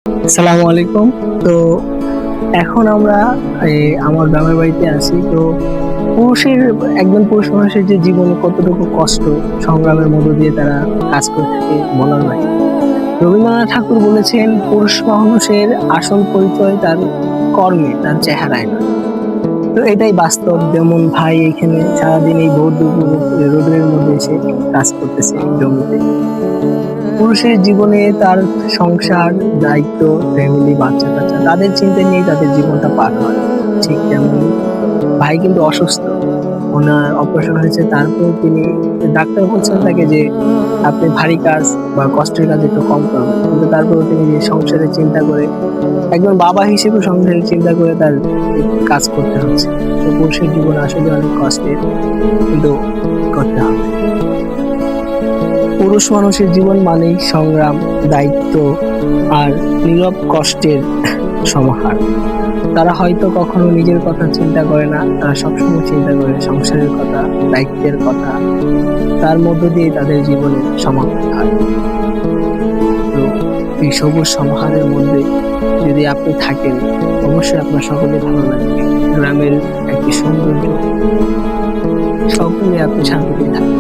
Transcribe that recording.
আসসালামু আলাইকুম। তো এখন আমরা আমার গ্রামের বাড়িতে আছি। তো পুরুষের একজন পুরুষ মানুষের যে জীবনে কতটুকু কষ্ট সংগ্রামের মধ্য দিয়ে তারা কাজ করে থাকে বলার বাইরে। রবীন্দ্রনাথ ঠাকুর বলেছেন, পুরুষ মানুষের আসল পরিচয় তার কর্মে, তার চেহারায় না। তো এটাই বাস্তব। যেমন ভাই এখানে সারাদিন এই ভোর দুপুর রোদের মধ্যে এসে কাজ করতেছে জমিতে। পুরুষের জীবনে তার সংসার, দায়িত্ব, ফ্যামিলি, বাচ্চা কাচ্চা তাদের চিন্তা নিয়ে তাদের জীবনটা পার হয়। ঠিক তেমন ভাই কিন্তু অসুস্থ, ওনার অপারেশন হয়েছে। তারপর তিনি, ডাক্তার বলছেন তাকে যে আপনি ভারী কাজ বা কষ্টের কাজ একটু কম করবেন, কিন্তু তারপরে তিনি যে সংসারের চিন্তা করে, একজন বাবা হিসেবে সংসারের চিন্তা করে তার কাজ করতে হচ্ছে। তো পুরুষের জীবন আসলে অনেক কষ্টের, কিন্তু করতে হবে। পুরুষ মানুষের জীবন মানেই সংগ্রাম, দায়িত্ব আর নীরব কষ্টের সমাহার। তারা হয়তো কখনো নিজের কথা চিন্তা করে না, তারা সবসময় চিন্তা করে সংসারের কথা, দায়িত্বের কথা। তার মধ্য দিয়ে তাদের জীবনের সমাপ্তি হয়। তো এই সবুজ সমাহারের মধ্যে যদি আপনি থাকেন, অবশ্যই আপনার সকলে ভালো লাগবে। গ্রামের একটি সৌন্দর্য, সকলে আপনি শান্তিতে থাকবেন।